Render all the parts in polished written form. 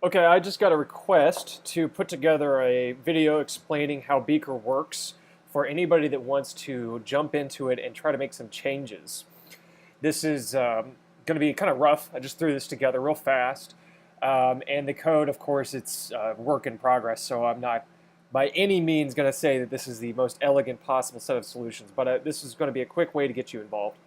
Okay, I just got a request to put together a video explaining how Beaker works for anybody that wants to jump into it and try to make some changes. This is going to be kind of rough. I just threw this together real fast. And the code, of course, it's work in progress, so I'm not by any means going to say that this is the most elegant possible set of solutions, but this is going to be a quick way to get you involved.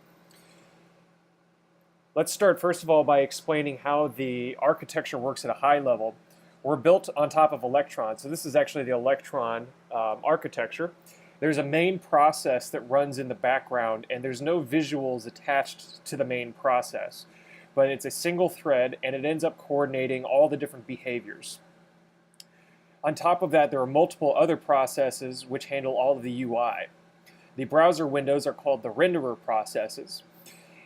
Let's start first of all by explaining how the architecture works at a high level. We're built on top of Electron, so this is actually the Electron architecture. There's a main process that runs in the background, and there's no visuals attached to the main process. But it's a single thread, and it ends up coordinating all the different behaviors. On top of that, there are multiple other processes which handle all of the UI. The browser windows are called the renderer processes.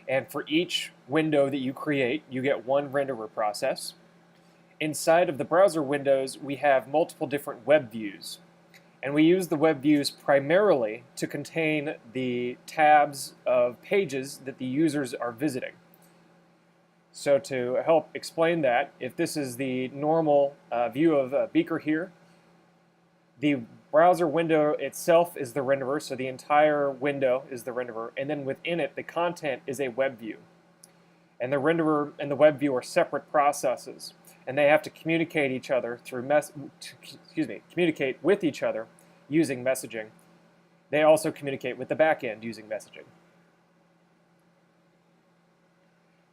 And for each window that you create, you get one renderer process. Inside of the browser windows, we have multiple different web views. And we use the web views primarily to contain the tabs of pages that the users are visiting. So to help explain that, if this is the normal view of Beaker here, the browser window itself is the renderer, so the entire window is the renderer, and then within it, the content is a web view. And the renderer and the web view are separate processes, and they have to communicate each other through communicate with each other using messaging. They also communicate with the backend using messaging.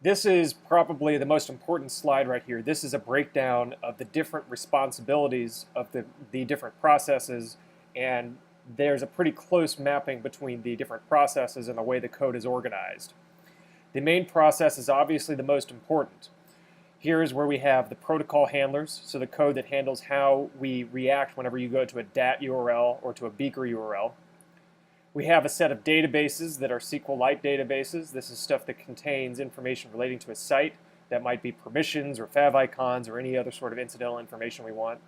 This is probably the most important slide right here. This is a breakdown of the different responsibilities of the different processes, and there's a pretty close mapping between the different processes and the way the code is organized. The main process is obviously the most important. Here is where we have the protocol handlers, so the code that handles how we react whenever you go to a DAT URL or to a Beaker URL. We have a set of databases that are SQLite databases. This is stuff that contains information relating to a site. That might be permissions or favicons or any other sort of incidental information we want.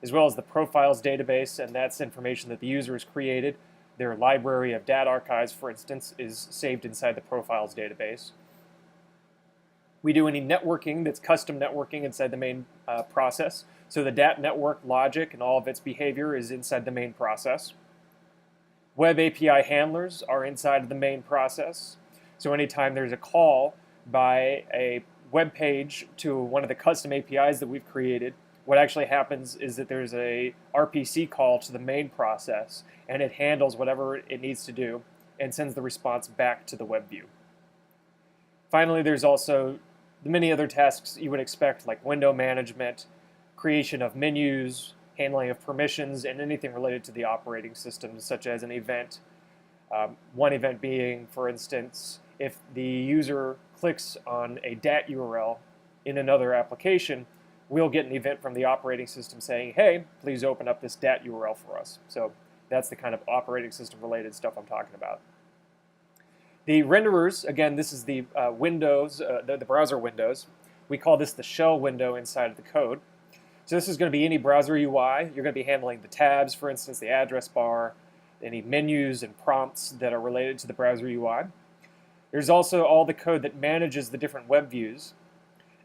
As well as the profiles database, and that's information that the user has created. Their library of data archives, for instance, is saved inside the profiles database. We do any networking that's custom networking inside the main process. So the DAT network logic and all of its behavior is inside the main process. Web API handlers are inside of the main process. So anytime there's a call by a web page to one of the custom APIs that we've created, what actually happens is that there's a RPC call to the main process, and it handles whatever it needs to do and sends the response back to the web view. Finally, there's also the many other tasks you would expect, like window management, creation of menus, handling of permissions, and anything related to the operating system, such as an event. One event being, for instance, if the user clicks on a DAT URL in another application, we'll get an event from the operating system saying, hey, please open up this DAT URL for us. So that's the kind of operating system related stuff I'm talking about. The renderers, again, this is the windows, the browser windows. We call this the shell window inside of the code. So this is going to be any browser UI. You're going to be handling the tabs, for instance, the address bar, any menus and prompts that are related to the browser UI. There's also all the code that manages the different web views.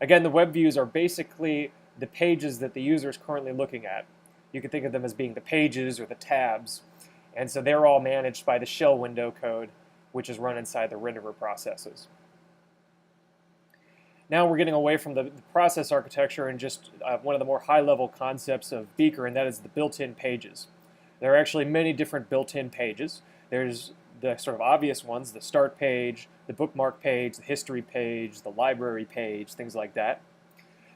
Again, the web views are basically the pages that the user is currently looking at. You can think of them as being the pages or the tabs. And so they're all managed by the shell window code, which is run inside the renderer processes. Now we're getting away from the process architecture and just one of the more high-level concepts of Beaker, and that is the built-in pages. There are actually many different built-in pages. There's the sort of obvious ones, the start page, the bookmark page, the history page, the library page, things like that.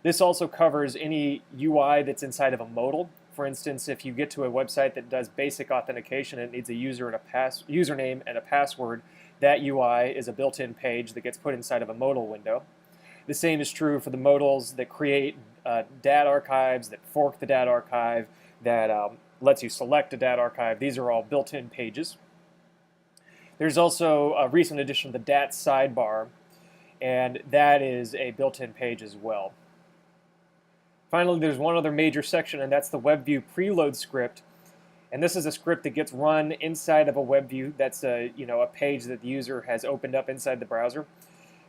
This also covers any UI that's inside of a modal. For instance, if you get to a website that does basic authentication and it needs a username and a password, that UI is a built-in page that gets put inside of a modal window. The same is true for the modals that create data archives, that fork the data archive, that lets you select a data archive. These are all built-in pages. There's also a recent addition of the DAT sidebar, and that is a built-in page as well. Finally, there's one other major section, and that's the WebView Preload script. And this is a script that gets run inside of a web view. That's a page that the user has opened up inside the browser.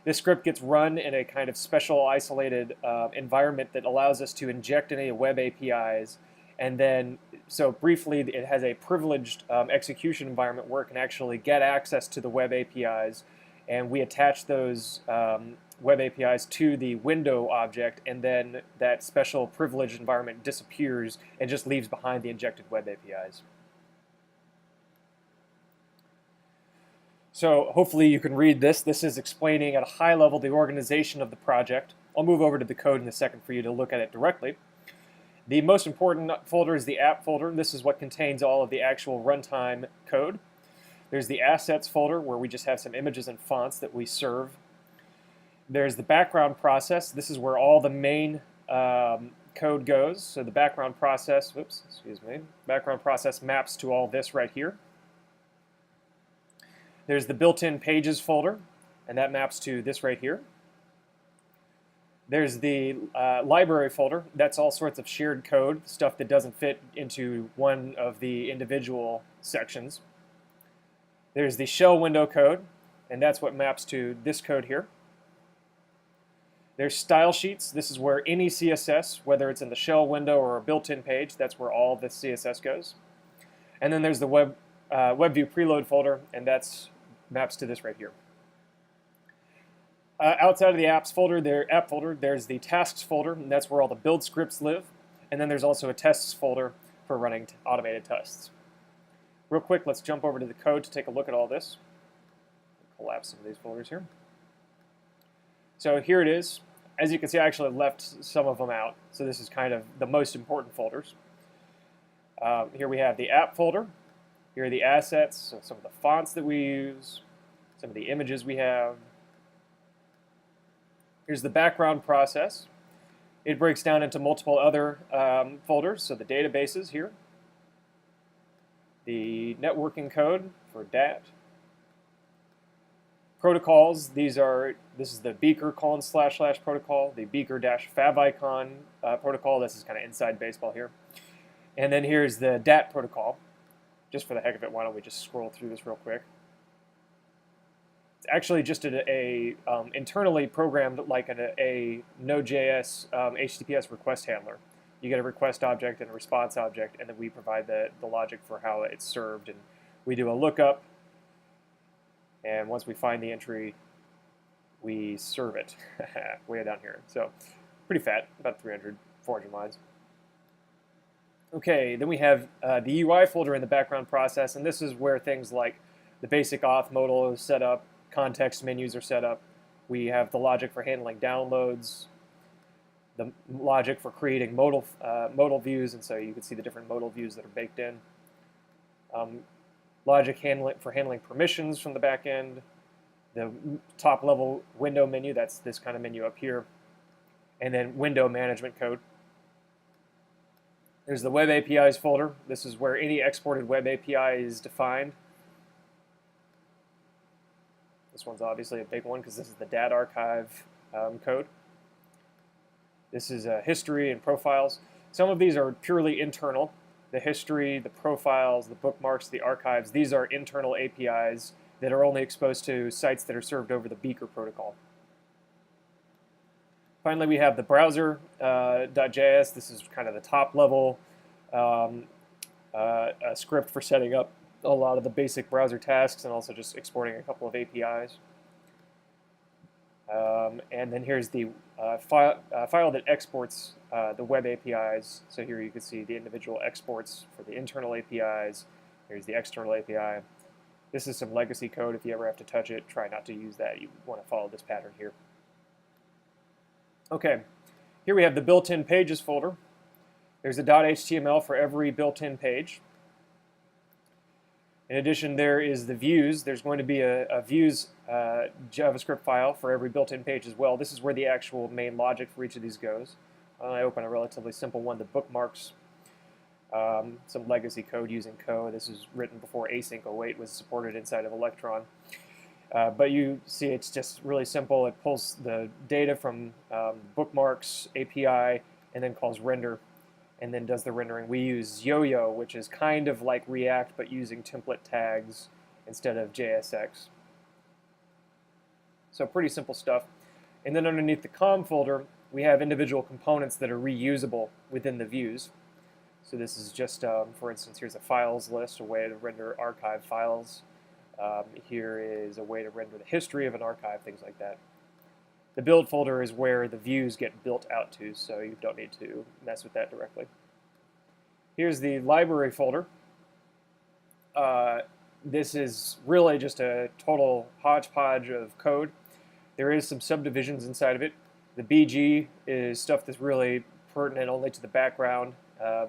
This script gets run in a kind of special isolated environment that allows us to inject any web APIs. And then, so briefly, it has a privileged execution environment where it can actually get access to the web APIs. And we attach those web APIs to the window object, and then that special privileged environment disappears and just leaves behind the injected web APIs. So hopefully you can read this. This is explaining at a high level the organization of the project. I'll move over to the code in a second for you to look at it directly. The most important folder is the app folder. This is what contains all of the actual runtime code. There's the assets folder where we just have some images and fonts that we serve. There's the background process. This is where all the main code goes. So the background process, background process maps to all this right here. There's the built-in pages folder, and that maps to this right here. There's the library folder. That's all sorts of shared code, stuff that doesn't fit into one of the individual sections. There's the shell window code, and that's what maps to this code here. There's style sheets. This is where any CSS, whether it's in the shell window or a built-in page, that's where all the CSS goes. And then there's the WebView Preload folder, and that's maps to this right here. Outside of the apps folder, app folder, there's the tasks folder, and that's where all the build scripts live. And then there's also a tests folder for running automated tests. Real quick, let's jump over to the code to take a look at all this. Collapse some of these folders here. So here it is. As you can see, I actually left some of them out. So this is kind of the most important folders. Here we have the app folder. Here are the assets, so some of the fonts that we use, some of the images we have. Here's the background process. It breaks down into multiple other folders, so the databases here. The networking code for DAT. Protocols, this is the Beaker : / protocol, the Beaker - favicon protocol. This is kind of inside baseball here. And then here's the DAT protocol. Just for the heck of it, why don't we just scroll through this real quick? It's actually just internally programmed like a Node.js HTTPS request handler. You get a request object and a response object, and then we provide the logic for how it's served. And we do a lookup, and once we find the entry, we serve it way down here. So pretty fat, about 300, 400 lines. Okay, then we have the UI folder in the background process, and this is where things like the basic auth modal is set up, context menus are set up. We have the logic for handling downloads, the logic for creating modal views, and so you can see the different modal views that are baked in. Logic for handling permissions from the back end. The top level window menu, that's this kind of menu up here. And then window management code. There's the Web APIs folder. This is where any exported Web API is defined. This one's obviously a big one because this is the DAT archive code. This is history and profiles. Some of these are purely internal. The history, the profiles, the bookmarks, the archives, these are internal APIs that are only exposed to sites that are served over the Beaker protocol. Finally, we have the browser.js. This is kind of the top level script for setting up a lot of the basic browser tasks and also just exporting a couple of APIs. And then here's the file that exports the web APIs. So here you can see the individual exports for the internal APIs. Here's the external API. This is some legacy code. If you ever have to touch it, try not to use that. You want to follow this pattern here. Okay, here we have the built-in pages folder. There's a .html for every built-in page. In addition, there is the views. There's going to be a views JavaScript file for every built-in page as well. This is where the actual main logic for each of these goes. I open a relatively simple one, the bookmarks, some legacy code using Co. This was written before async 08 was supported inside of Electron. But you see it's just really simple. It pulls the data from bookmarks API and then calls render and then does the rendering. We use Yo-Yo, which is kind of like React but using template tags instead of JSX. So pretty simple stuff. And then underneath the COM folder, we have individual components that are reusable within the views. So this is just, for instance, here's a files list, a way to render archive files. Here is a way to render the history of an archive, things like that. The build folder is where the views get built out to, so you don't need to mess with that directly. Here's the library folder. This is really just a total hodgepodge of code. There is some subdivisions inside of it. The BG is stuff that's really pertinent only to the background,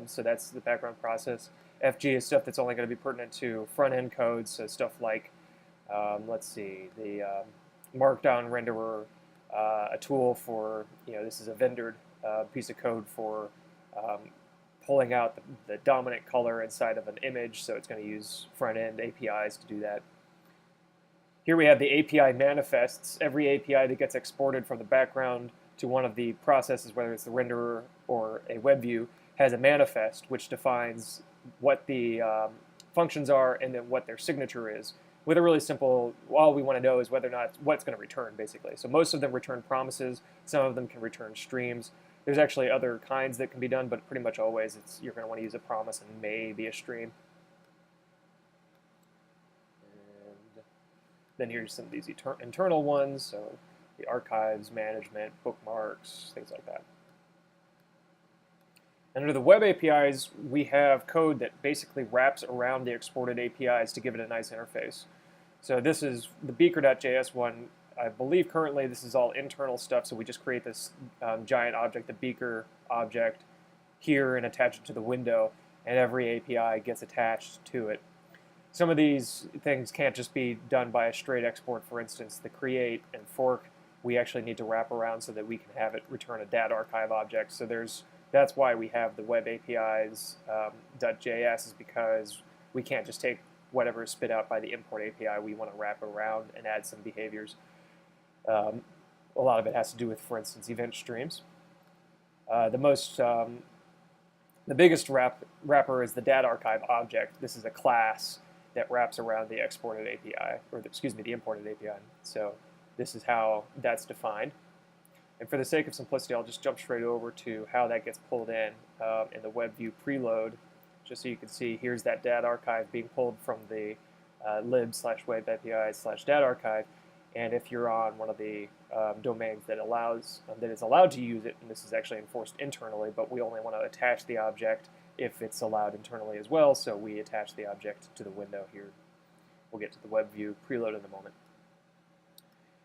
so that's the background process. FG is stuff that's only going to be pertinent to front-end code, so stuff like, let's see, the Markdown renderer, a tool for, this is a vendored piece of code for pulling out the dominant color inside of an image, so it's going to use front-end APIs to do that. Here we have the API manifests. Every API that gets exported from the background to one of the processes, whether it's the renderer or a WebView, has a manifest which defines what the functions are and then what their signature is. With a really simple, all we want to know is whether or not what's going to return, basically. So most of them return promises. Some of them can return streams. There's actually other kinds that can be done, but pretty much always you're going to want to use a promise and maybe a stream. And then here's some of these internal ones, so the archives, management, bookmarks, things like that. And under the web APIs, we have code that basically wraps around the exported APIs to give it a nice interface. So this is the Beaker.js one. I believe currently this is all internal stuff, so we just create this giant object, the Beaker object, here and attach it to the window, and every API gets attached to it. Some of these things can't just be done by a straight export. For instance, the create and fork, we actually need to wrap around so that we can have it return a dat archive object. So that's why we have the web APIs .js, is because we can't just take whatever is spit out by the import API. We want to wrap around and add some behaviors. A lot of it has to do with, for instance, event streams. The biggest wrapper is the dat archive object. This is a class that wraps around the exported API, or the imported API. So this is how that's defined. And for the sake of simplicity, I'll just jump straight over to how that gets pulled in the WebView Preload, just so you can see here's that dat archive being pulled from the lib/web API/dat archive. And if you're on one of the domains that is allowed to use it, and this is actually enforced internally, but we only want to attach the object if it's allowed internally as well, so we attach the object to the window here. We'll get to the WebView Preload in a moment.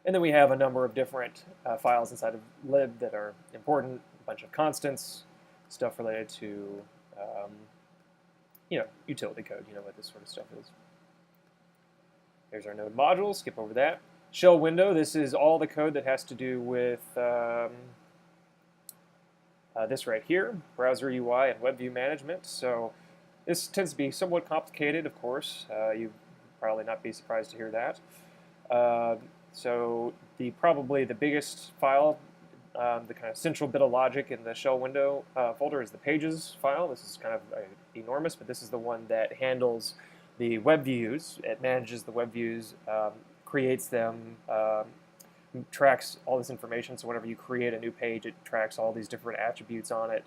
And then we have a number of different files inside of lib that are important, a bunch of constants, stuff related to utility code, what this sort of stuff is. Here's our node module, skip over that. Shell window, this is all the code that has to do with this right here, browser UI and WebView management. So this tends to be somewhat complicated, of course. You'd probably not be surprised to hear that. So probably the biggest file, the kind of central bit of logic in the shell window folder is the pages file. This is kind of enormous, but this is the one that handles the web views. It manages the web views, creates them, tracks all this information. So whenever you create a new page, it tracks all these different attributes on it,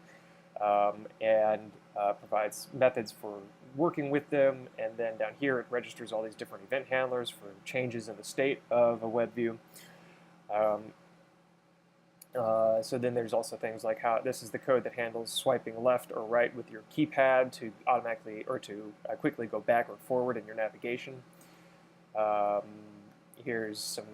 and provides methods for working with them. And then down here, it registers all these different event handlers for changes in the state of a web view. So then there's also things like how this is the code that handles swiping left or right with your keypad to automatically or to quickly go back or forward in your navigation. Here's some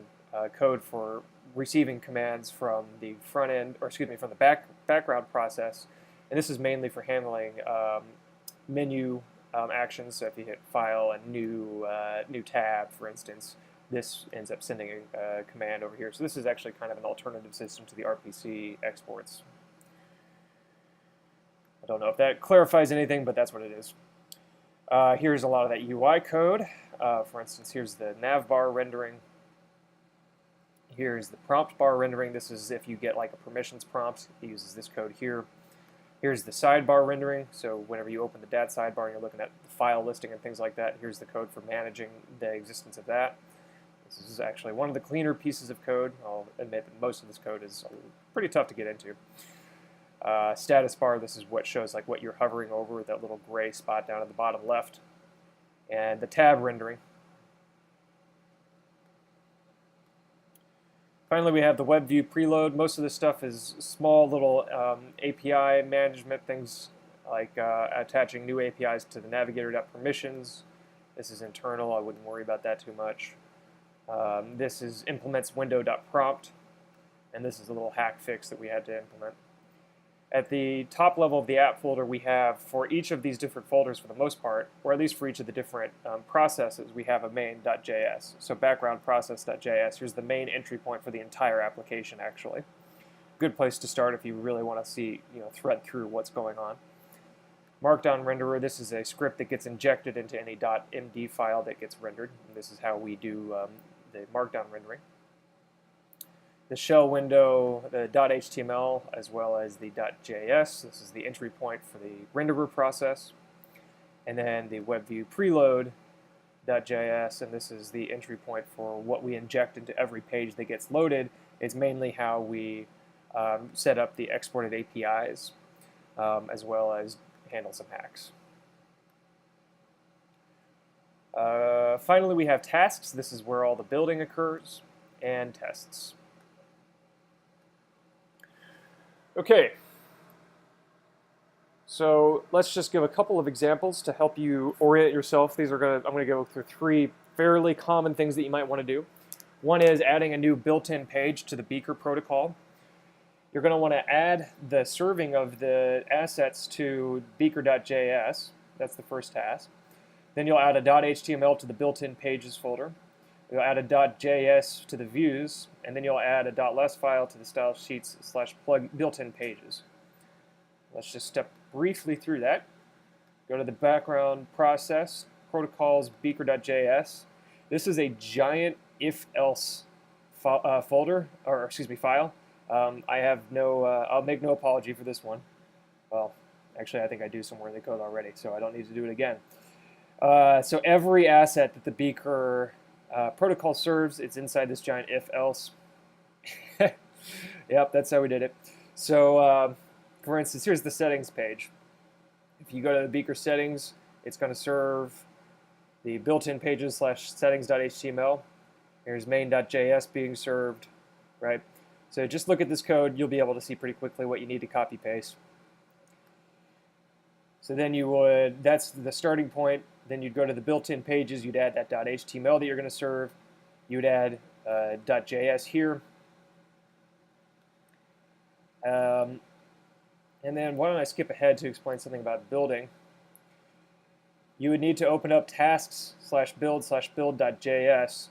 code for receiving commands from the front end, or excuse me, from the background process, and this is mainly for handling menu actions. So if you hit File and New tab, for instance, this ends up sending a command over here. So this is actually kind of an alternative system to the RPC exports. I don't know if that clarifies anything, but that's what it is. Here's a lot of that UI code. For instance, here's the nav bar rendering. Here's the prompt bar rendering. This is if you get like a permissions prompt, it uses this code here. Here's the sidebar rendering. So whenever you open the dat sidebar and you're looking at the file listing and things like that, here's the code for managing the existence of that. This is actually one of the cleaner pieces of code. I'll admit that most of this code is pretty tough to get into. Status bar, this is what shows like what you're hovering over, that little gray spot down at the bottom left. And the tab rendering. Finally, we have the WebView Preload. Most of this stuff is small little API management things, like attaching new APIs to the navigator.permissions. This is internal. I wouldn't worry about that too much. This is implements window.prompt, and this is a little hack fix that we had to implement. At the top level of the app folder, we have, for each of these different folders for the most part, or at least for each of the different processes, we have a main.js. So background process.js, here's the main entry point for the entire application, actually. Good place to start if you really want to see, thread through what's going on. Markdown renderer, this is a script that gets injected into any .md file that gets rendered. And this is how we do the markdown rendering. The shell window, the .html, as well as the .js. This is the entry point for the renderer process. And then the WebView Preload .js, and this is the entry point for what we inject into every page that gets loaded. It's mainly how we set up the exported APIs, as well as handle some hacks. Finally, we have tasks. This is where all the building occurs, and tests. Okay, so let's just give a couple of examples to help you orient yourself. I'm going to go through 3 fairly common things that you might want to do. One is adding a new built-in page to the Beaker protocol. You're going to want to add the serving of the assets to beaker.js. That's the first task. Then you'll add a .html to the built-in pages folder. You'll add a .js to the views, and then you'll add a .less file to the style sheets / plug built-in pages. Let's just step briefly through that. Go to the background process, protocols, beaker.js. This is a giant if-else file. I'll make no apology for this one. Well, actually, I think I do somewhere in the code already, so I don't need to do it again. So every asset that the Beaker protocol serves, it's inside this giant if-else. Yep, that's how we did it. So, for instance, here's the settings page. If you go to the Beaker settings, it's going to serve the built-in pages / settings.html. Here's main.js being served, right? So just look at this code. You'll be able to see pretty quickly what you need to copy paste. So then that's the starting point. Then you'd go to the built-in pages. You'd add that .html that you're going to serve. You'd add .js here. And then why don't I skip ahead to explain something about building. You would need to open up tasks / build / build.js.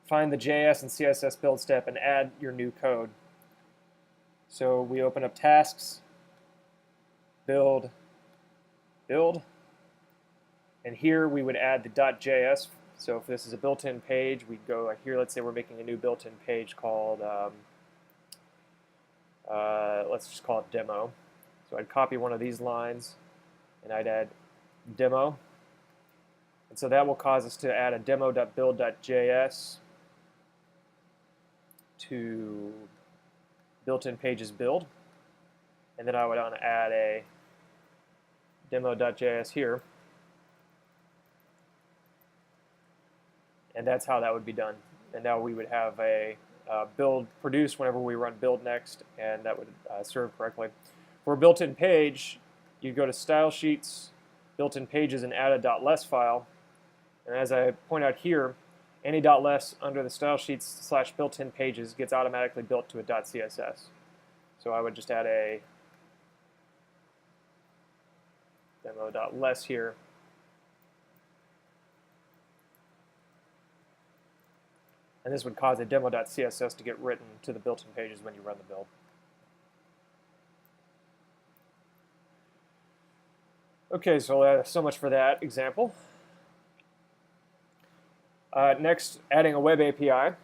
Find the JS and CSS build step and add your new code. So we open up tasks, build, and here we would add the .js. So if this is a built-in page, we'd go like here. Let's say we're making a new built-in page called, let's just call it demo. So I'd copy one of these lines, and I'd add demo. And so that will cause us to add a demo.build.js to built-in pages build. And then I would want to add a demo.js here. And that's how that would be done. And now we would have a build produced whenever we run build next, and that would serve correctly. For a built-in page, you go to Style Sheets, Built-in Pages, and add a .less file. And as I point out here, any .less under the Style Sheets / built-in pages gets automatically built to a .css. So I would just add a demo.less here. And this would cause a demo.css to get written to the built-in pages when you run the build. Okay, so much for that example. Next, adding a web API.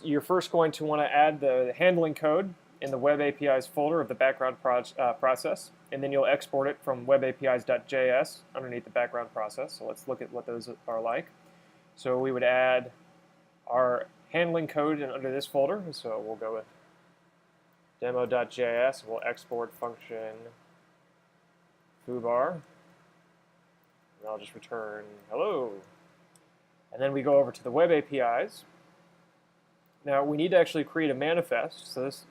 You're first going to want to add the handling code in the web APIs folder of the background process, and then you'll export it from webapis.js underneath the background process. So let's look at what those are like. So we would add our handling code under this folder. So we'll go with demo.js. We'll export function foobar. And I'll just return hello. And then we go over to the web APIs. Now we need to actually create a manifest. So this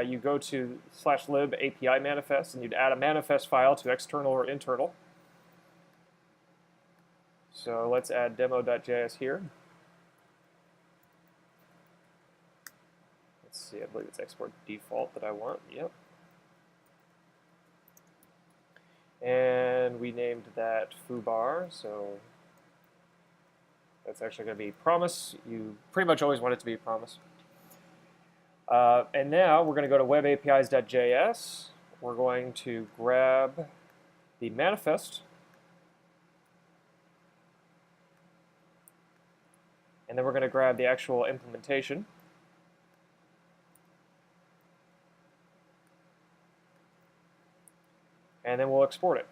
you go to /lib API manifest, and you'd add a manifest file to external or internal. So let's add demo.js here. Let's see, I believe it's export default that I want. Yep. And we named that foobar, so that's actually going to be promise. You pretty much always want it to be promise. And now we're going to go to webapis.js. We're going to grab the manifest. And then we're going to grab the actual implementation. And then we'll export it.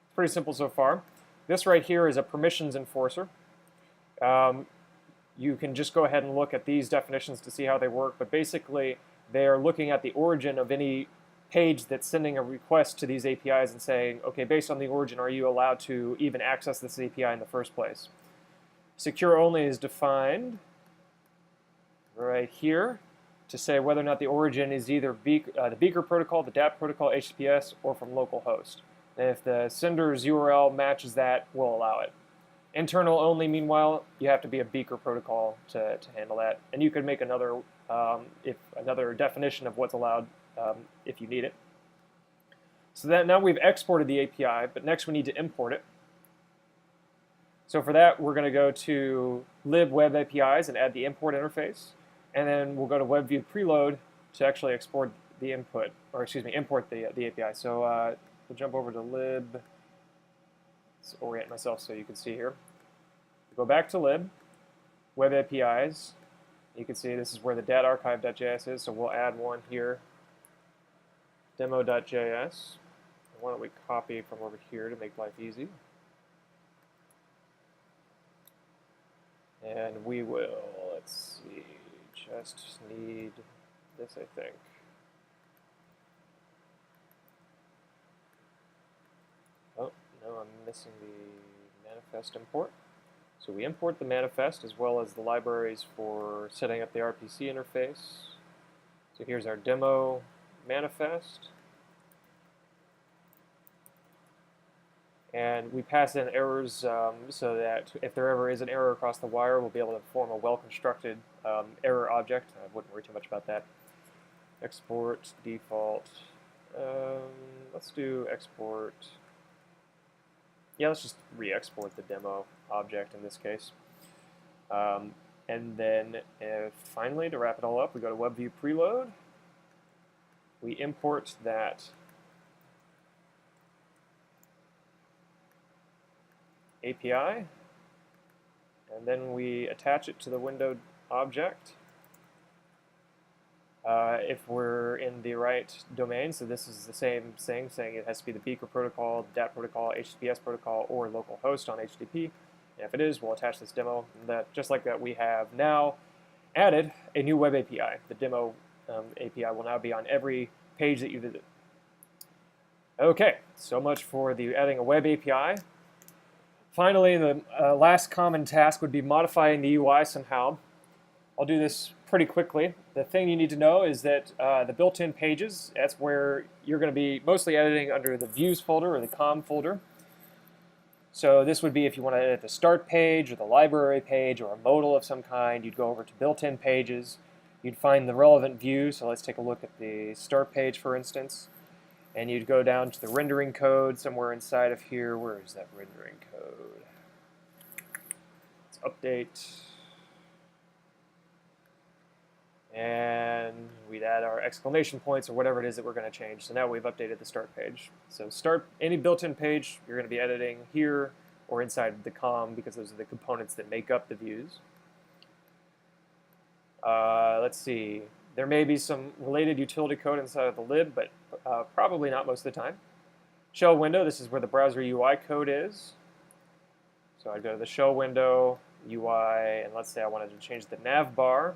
It's pretty simple so far. This right here is a permissions enforcer. You can just go ahead and look at these definitions to see how they work, but basically they are looking at the origin of any page that's sending a request to these APIs and saying, okay, based on the origin, are you allowed to even access this API in the first place? Secure only is defined right here to say whether or not the origin is either the Beaker protocol, the DAP protocol, HTTPS, or from localhost. And if the sender's URL matches that, we'll allow it. Internal only, meanwhile, you have to be a Beaker protocol to handle that. And you could make another definition of what's allowed if you need it. So that now we've exported the API, but next we need to import it. So for that, we're going to go to lib web APIs and add the import interface. And then we'll go to WebView Preload to actually export the input, or excuse me, import the API. So we'll jump over to lib. Let's orient myself so you can see here. Go back to lib, web APIs. You can see this is where the datarchive.js is, so we'll add one here, demo.js. Why don't we copy from over here to make life easy. And we will, let's see, just need this, I think. Oh, no, I'm missing the manifest import. So we import the manifest as well as the libraries for setting up the RPC interface. So here's our demo manifest. And we pass in errors so that if there ever is an error across the wire, we'll be able to form a well-constructed error object. I wouldn't worry too much about that. Export default. Let's do export. Yeah, let's just re-export the demo object in this case. And then finally, to wrap it all up, we go to WebView Preload. We import that API, and then we attach it to the window object. If we're in the right domain, so this is the same thing, saying it has to be the Beaker protocol, the DAP protocol, HTTPS protocol, or localhost on HTTP. And if it is, we'll attach this demo. And that, just like that, we have now added a new web API. The demo API will now be on every page that you visit. Okay, so much for the adding a web API. Finally, the last common task would be modifying the UI somehow. I'll do this pretty quickly. The thing you need to know is that the built-in pages, that's where you're going to be mostly editing under the views folder or the com folder. So this would be if you want to edit the start page or the library page or a modal of some kind, you'd go over to built-in pages. You'd find the relevant view. So let's take a look at the start page, for instance. And you'd go down to the rendering code somewhere inside of here. Where is that rendering code? Let's update. And we'd add our exclamation points or whatever it is that we're going to change. So now we've updated the start page. So start any built-in page you're going to be editing here or inside the com because those are the components that make up the views. Let's see. There may be some related utility code inside of the lib, but probably not most of the time. Shell window, this is where the browser UI code is. So I'd go to the shell window, UI, and let's say I wanted to change the nav bar.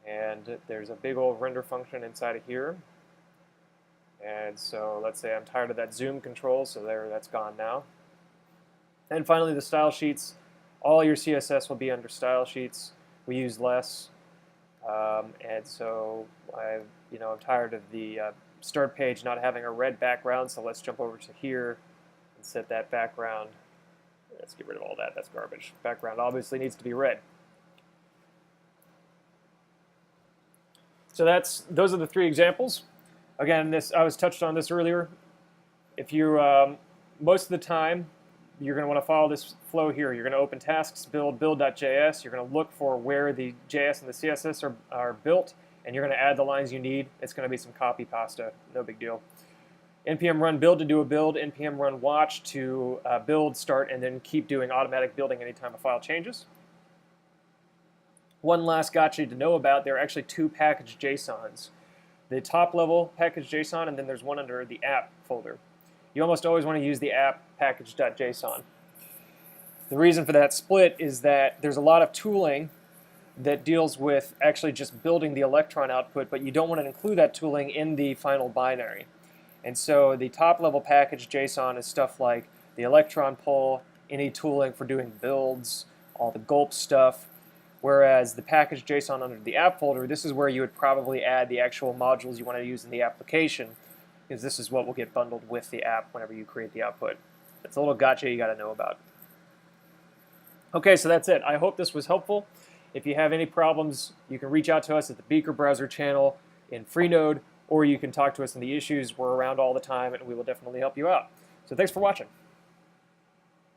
And there's a big old render function inside of here. And so let's say I'm tired of that zoom control, so that's gone now. And finally, the style sheets. All your CSS will be under style sheets. We use less. And so I'm tired of the start page not having a red background, so let's jump over to here and set that background. Let's get rid of all that. That's garbage. Background obviously needs to be red. So those are the 3 examples. Again, I was touched on this earlier. If you most of the time you're going to want to follow this flow here. You're going to open tasks, build.js. You're going to look for where the JS and the CSS are built, and you're going to add the lines you need. It's going to be some copy pasta, no big deal. npm run build to do a build, npm run watch to build, start, and then keep doing automatic building anytime a file changes. One last gotcha to know about, there are actually 2 package JSONs. The top level package JSON, and then there's one under the app folder. You almost always want to use the app package.json. The reason for that split is that there's a lot of tooling that deals with actually just building the Electron output, but you don't want to include that tooling in the final binary. And so the top level package JSON is stuff like the Electron poll, any tooling for doing builds, all the gulp stuff. Whereas the package JSON under the app folder, this is where you would probably add the actual modules you want to use in the application, because this is what will get bundled with the app whenever you create the output. It's a little gotcha you got to know about. Okay, so that's it. I hope this was helpful. If you have any problems, you can reach out to us at the Beaker browser channel in Freenode, or you can talk to us in the issues. We're around all the time, and we will definitely help you out. So thanks for watching.